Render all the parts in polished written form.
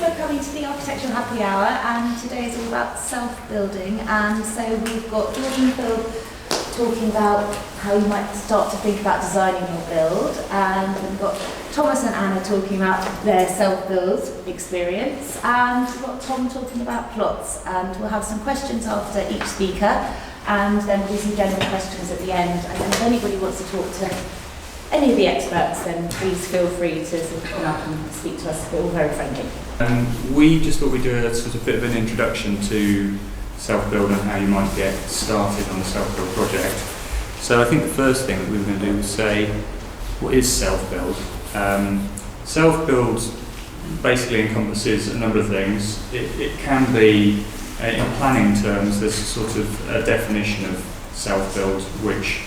for coming to the Architectural Happy Hour, and today is all about self-building. And so we've got George and Phil talking about how you might start to think about designing your build, and we've got Thomas and Anna talking about their self-build experience, and we've got Tom talking about plots. And we'll have some questions after each speaker, and then we'll do some general questions at the end. And then if anybody wants to talk to any of the experts, then please feel free to sort of come up and speak to us. We're all very friendly. We just thought we'd do a sort of bit of an introduction to self-build and how you might get started on a self-build project. So I think the first thing that we were going to do was say, what is self-build? Self-build basically encompasses a number of things. It can be, in planning terms, there's a sort of a definition of self-build which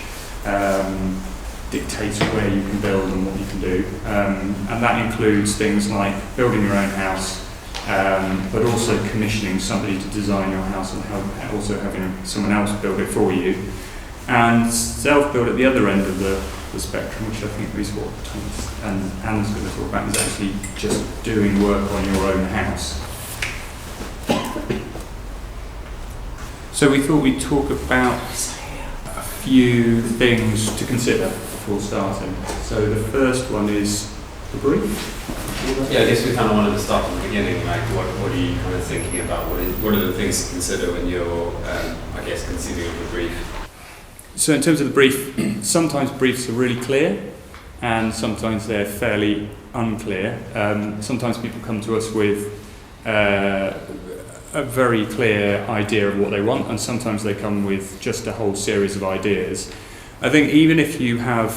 dictates where you can build and what you can do, and that includes things like building your own house, but also commissioning somebody to design your house and also having someone else build it for you. And self-build at the other end of the spectrum, which I think is what Thomas and Anna's going to talk about, is actually just doing work on your own house. So we thought we'd talk about a few things to consider before starting. So the first one is the brief. Yeah, I guess we kind of wanted to start from the beginning. Like, what are you kind of thinking about? What are the things to consider when you're, I guess, conceiving of the brief? So in terms of the brief, sometimes briefs are really clear, and sometimes they're fairly unclear. Sometimes people come to us with a very clear idea of what they want, and sometimes they come with just a whole series of ideas. I think even if you have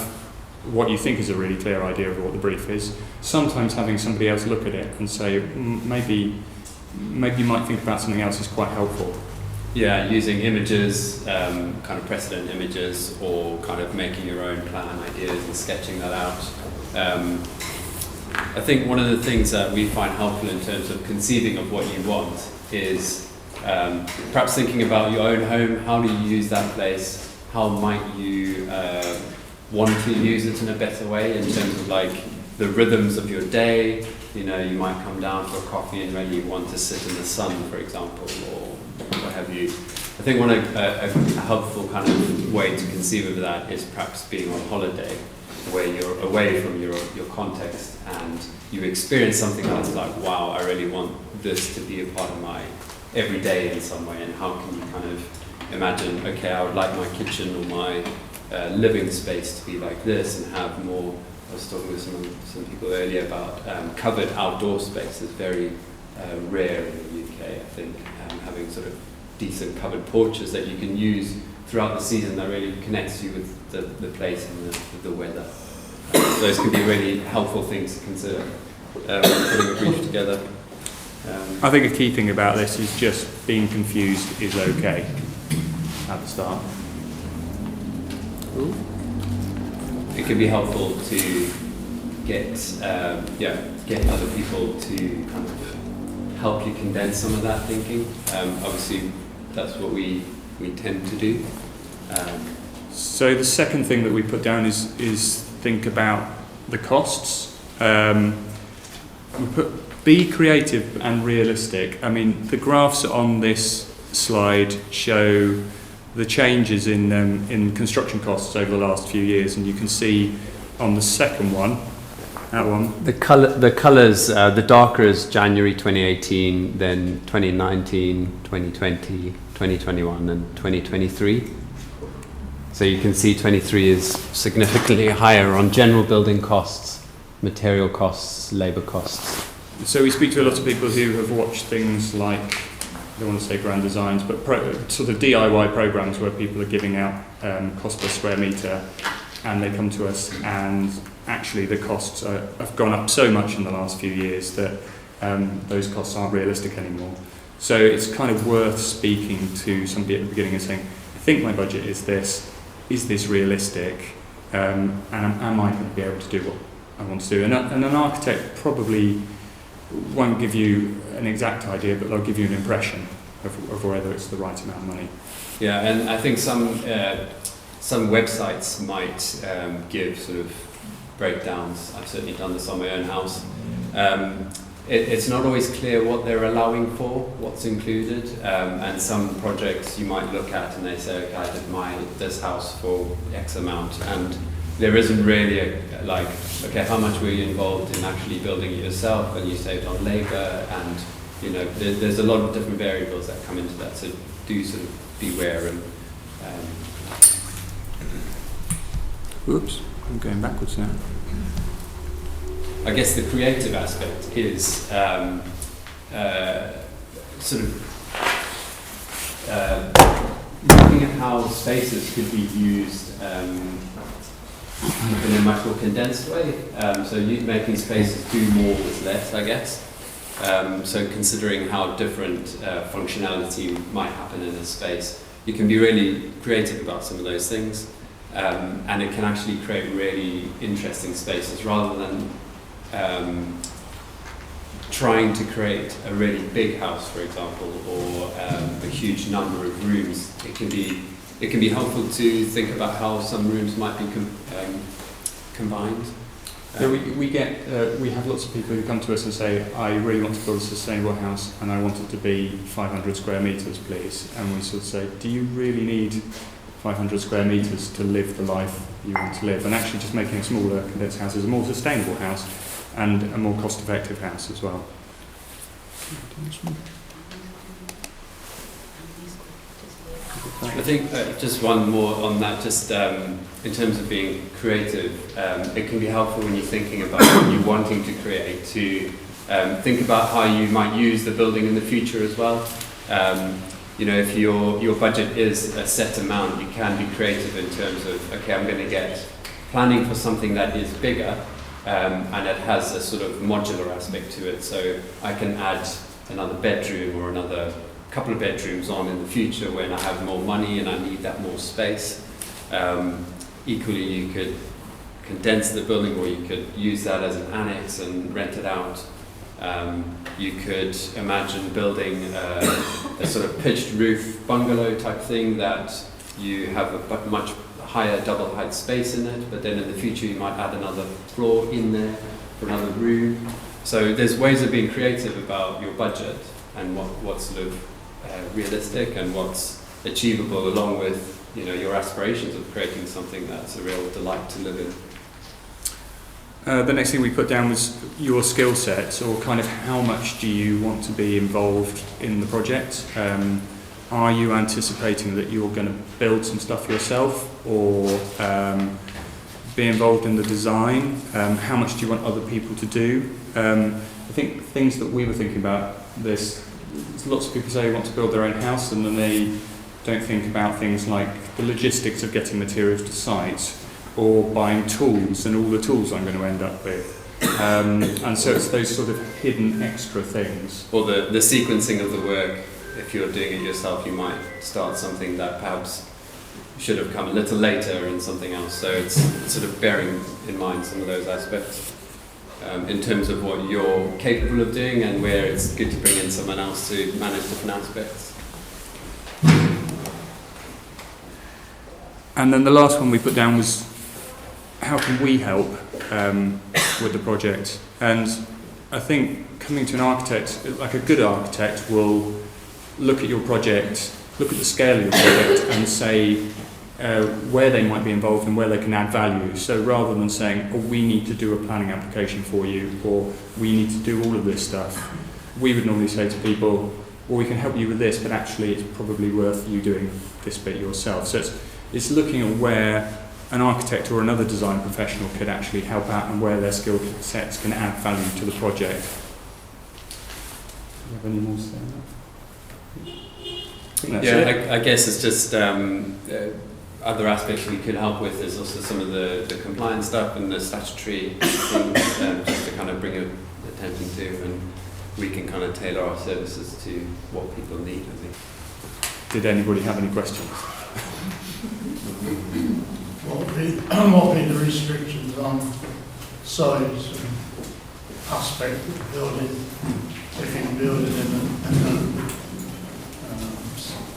what you think is a really clear idea of what the brief is, sometimes having somebody else look at it and say, maybe you might think about something else is quite helpful. Yeah, using images, kind of precedent images, or kind of making your own plan ideas and sketching that out. I think one of the things that we find helpful in terms of conceiving of what you want is perhaps thinking about your own home. How do you use that place? How might you want to use it in a better way in terms of like the rhythms of your day? You know, you might come down for a coffee and really want to sit in the sun, for example, or what have you. I think a helpful kind of way to conceive of that is perhaps being on holiday, where you're away from your context and you experience something that's like, wow, I really want this to be a part of my everyday in some way. And how can you kind of imagine, okay, I would like my kitchen or my living space to be like this and have more. I was talking with some people earlier about covered outdoor space is very rare in the UK, I think, having sort of decent covered porches that you can use throughout the season that really connects you with the place and the weather. Those can be really helpful things to consider putting a brief together. I think a key thing about this is just being confused is okay at the start. Ooh. It can be helpful to get other people to kind of help you condense some of that thinking. Obviously, that's what we tend to do. So the second thing that we put down is think about the costs. We put be creative and realistic. I mean, the graphs on this slide show the changes in construction costs over the last few years, and you can see on the second one, that one. The colours, the darker is January 2018, then 2019, 2020, 2021, and 2023. So you can see 23 is significantly higher on general building costs, material costs, labour costs. So we speak to a lot of people who have watched things like, I don't want to say grand designs, but sort of DIY programs where people are giving out cost per square metre, and they come to us, and actually the costs have gone up so much in the last few years that those costs aren't realistic anymore. So it's kind of worth speaking to somebody at the beginning and saying, I think my budget is this realistic, and am I going to be able to do what I want to do? And an architect probably won't give you an exact idea, but they'll give you an impression of whether it's the right amount of money. Yeah, and I think some websites might give sort of breakdowns. I've certainly done this on my own house. it's not always clear what they're allowing for, what's included, and some projects you might look at and they say, okay, I did this house for X amount, and there isn't really like, okay, how much were you involved in actually building it yourself, and you saved on labour, and you know, there's a lot of different variables that come into that, so do sort of beware. And Oops, I'm going backwards now. I guess the creative aspect is sort of looking at how spaces could be used in a much more condensed way. So you making spaces do more with less, I guess. So considering how different functionality might happen in a space, you can be really creative about some of those things, and it can actually create really interesting spaces rather than trying to create a really big house, for example, or a huge number of rooms. It can be helpful to think about how some rooms might be combined. Yeah, we have lots of people who come to us and say, I really want to build a sustainable house and I want it to be 500 square metres, please. And we sort of say, do you really need 500 square metres to live the life you want to live? And actually just making a smaller condensed house is a more sustainable house and a more cost-effective house as well. I think just one more on that, just in terms of being creative, it can be helpful when you're thinking about what you're wanting to create to think about how you might use the building in the future as well. You know, if your budget is a set amount, you can be creative in terms of, okay, I'm going to get planning for something that is bigger and it has a sort of modular aspect to it. So I can add another bedroom or another couple of bedrooms on in the future when I have more money and I need that more space. Equally, you could condense the building, or you could use that as an annex and rent it out. You could imagine building a sort of pitched roof bungalow type thing that you have a much higher double height space in it, but then in the future you might add another floor in there for another room. So there's ways of being creative about your budget and what's sort of realistic and what's achievable, along with, you know, your aspirations of creating something that's a real delight to live in. The next thing we put down was your skill sets, or kind of how much do you want to be involved in the project. Are you anticipating that you're going to build some stuff yourself, or be involved in the design? How much do you want other people to do? I think things that we were thinking about, there's lots of people say they want to build their own house and then they don't think about things like the logistics of getting materials to site, or buying tools and all the tools I'm going to end up with. And so it's those sort of hidden extra things. Or the sequencing of the work. If you're doing it yourself, you might start something that perhaps should have come a little later in something else. So it's sort of bearing in mind some of those aspects in terms of what you're capable of doing and where it's good to bring in someone else to manage different aspects. And then the last one we put down was, how can we help with the project? And I think coming to an architect, like a good architect, will look at your project, look at the scale of your project and say where they might be involved and where they can add value. So rather than saying, oh, we need to do a planning application for you, or we need to do all of this stuff, we would normally say to people, well, we can help you with this, but actually it's probably worth you doing this bit yourself. So it's looking at where an architect or another design professional could actually help out and where their skill sets can add value to the project. Do you have any more to say on that? Yeah, I guess it's just other aspects we could help with is also some of the compliance stuff and the statutory things, just to kind of bring attention to, and we can kind of tailor our services to what people need, I think. Did anybody have any questions? What would be the restrictions on size and aspect of the building? If you can build it in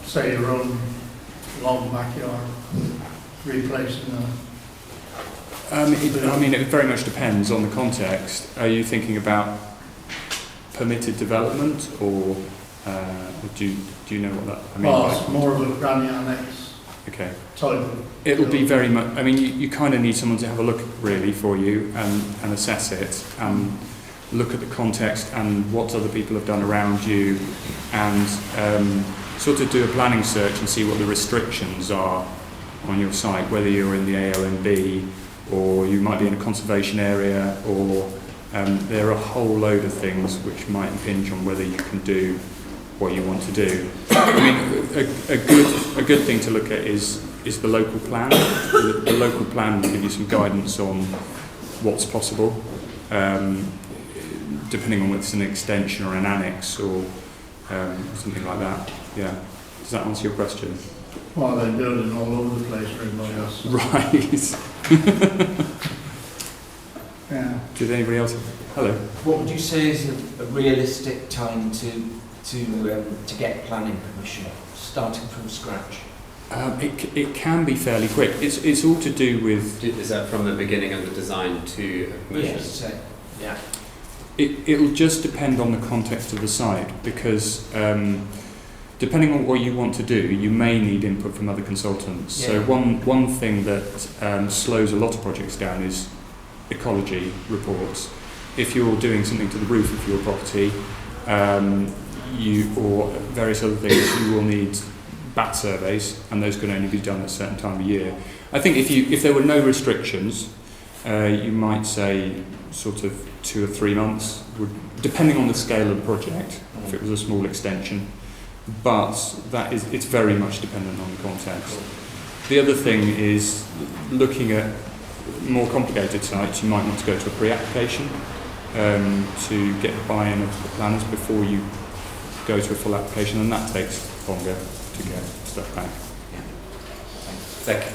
say your own long backyard, replacing it very much depends on the context. Are you thinking about permitted development, or do you know what that? I mean, Well, it's more of a granny annex okay. type of. It'll be very much. I mean, you kind of need someone to have a look really for you and assess it and look at the context and what other people have done around you, and sort of do a planning search and see what the restrictions are on your site, whether you're in the AONB or you might be in a conservation area, or there are a whole load of things which might impinge on whether you can do what you want to do. I mean, a good thing to look at is the local plan. The local plan will give you some guidance on what's possible, depending on whether it's an extension or an annex or something like that. Yeah. Does that answer your question? Well, they're building all over the place, everybody else. Right. Yeah. Did anybody else? Hello. What would you say is a realistic time to get planning permission, starting from scratch? It can be fairly quick. It's all to do with. Is that from the beginning of the design to permission? Yes. Yeah. It'll just depend on the context of the site, because depending on what you want to do, you may need input from other consultants. Yeah. So one thing that slows a lot of projects down is ecology reports. If you're doing something to the roof of your property, or various other things, you will need bat surveys, and those can only be done at a certain time of year. I think if there were no restrictions, you might say sort of 2 or 3 months, depending on the scale of the project, if it was a small extension. But it's very much dependent on the context. The other thing is, looking at more complicated sites, you might want to go to a pre-application to get the buy-in of the planners before you go to a full application, and that takes longer to get stuff back.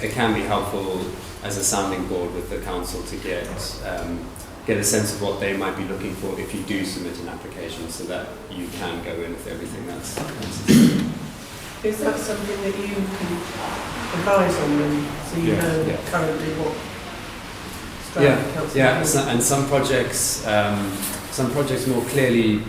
It can be helpful as a sounding board with the council to get a sense of what they might be looking for if you do submit an application, so that you can go in with everything that's necessary. Is that something that you can advise on them, so you know currently what strategy council Yeah, and some projects more clearly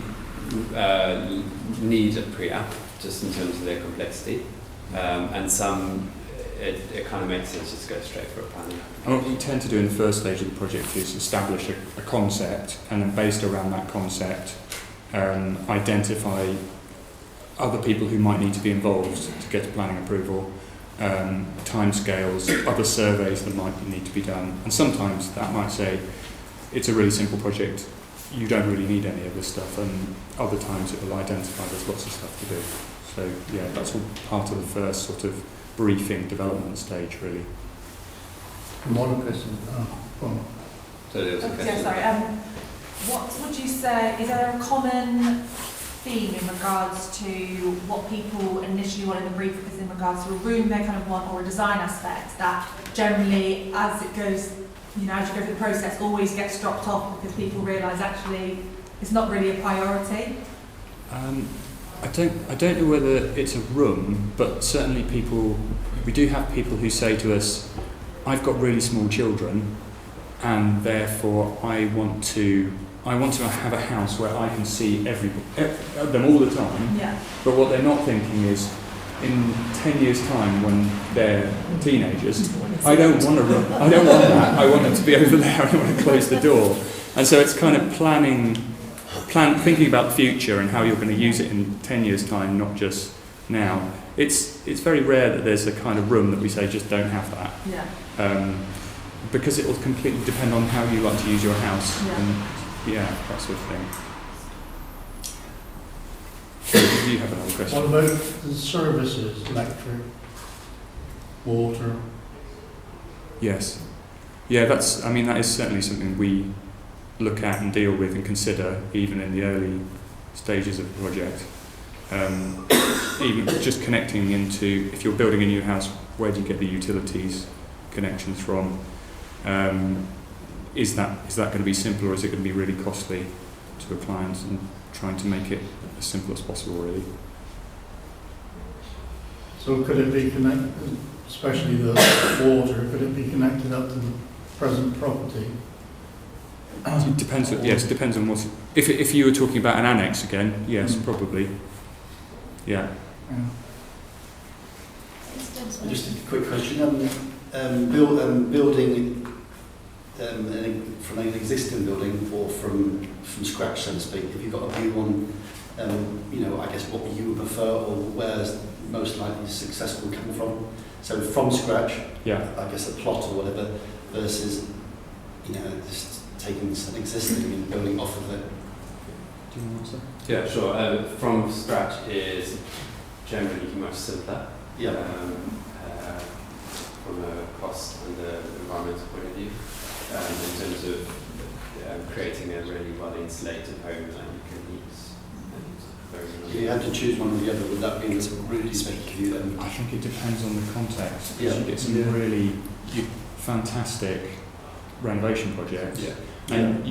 need a pre-app, just in terms of their complexity, and some it kind of makes sense just to go straight for a planning. And what you tend to do in the first stage of the project is establish a concept, and then based around that concept, identify other people who might need to be involved to get a planning approval, timescales, other surveys that might need to be done, and sometimes that might say it's a really simple project, you don't really need any of this stuff, and other times it will identify there's lots of stuff to do. So yeah, that's all part of the first sort of briefing development stage, really. One question. So there was a question. Yeah, sorry. What would you say, is there a common theme in regards to what people initially want in the brief, because in regards to a room they kind of want, or a design aspect that generally, as it goes, as you go through the process, always gets dropped off because people realise actually it's not really a priority? I don't know whether it's a room, but certainly we do have people who say to us, I've got really small children, and therefore I want to have a house where I can see them all the time. Yeah. But what they're not thinking is, in 10 years' time, when they're teenagers, I don't want a room. I don't want that. I want them to be over there. I don't want to close the door. And so it's kind of thinking about the future and how you're going to use it in 10 years' time, not just now. It's very rare that there's a kind of room that we say just don't have that. Yeah. Because it will completely depend on how you like to use your house. Yeah. And that sort of thing. Do you have another question? What about the services, electric, water? Yes. Yeah, that is certainly something we look at and deal with and consider even in the early stages of the project. Even just connecting into, if you're building a new house, where do you get the utilities connections from? Is that going to be simple, or is it going to be really costly to a client, and trying to make it as simple as possible, really? So could it be connected, especially the water, could it be connected up to the present property? It depends. Yes, depends on what. If you were talking about an annex again, yes, probably. Yeah. Just a quick question. Building from an existing building or from scratch, so to speak. Have you got a view on, I guess what you would prefer or where's most likely successful come from? So from scratch, yeah. I guess a plot or whatever, versus just taking something existing and building off of it. Do you want to answer? Yeah, sure. From scratch is generally much simpler. Yeah. From a cost and the environmental point of view, in terms of creating a really well insulated home that you can use. If you had to choose one or the other, would that be really speak you then? I think it depends on the context. Yeah. You get some really fantastic renovation projects, and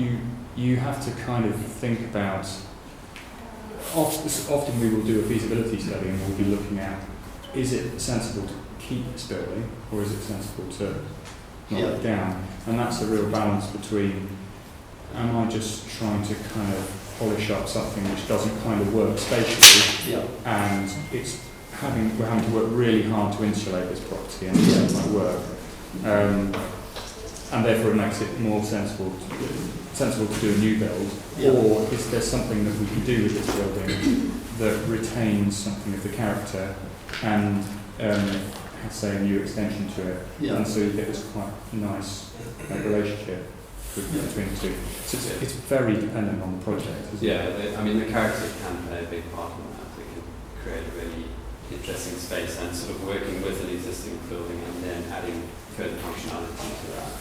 you have to kind of think about. Often we will do a feasibility study and we'll be looking at, is it sensible to keep this building or is it sensible to knock it down? And that's a real balance between, am I just trying to kind of polish up something which doesn't kind of work spatially, and we're having to work really hard to insulate this property and it might work, and therefore it makes it more sensible to do a new build, or is there something that we can do with this building that retains something of the character and has, say, a new extension to it, and so you get this quite nice relationship between the two. So it's very dependent on the project, isn't it? I mean the character can play a big part in that. It can create a really interesting space and sort of working with an existing building and then adding further functionality to that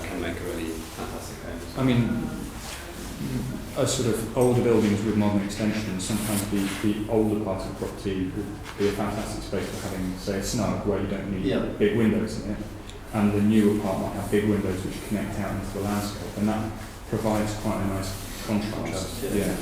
can make a really fantastic home. I mean, a sort of older buildings with modern extensions, sometimes the older part of the property would be a fantastic space for having, say, a snug where you don't need big windows in it, and the newer part might have big windows which connect out into the landscape, and that provides quite a nice contrast. Yeah.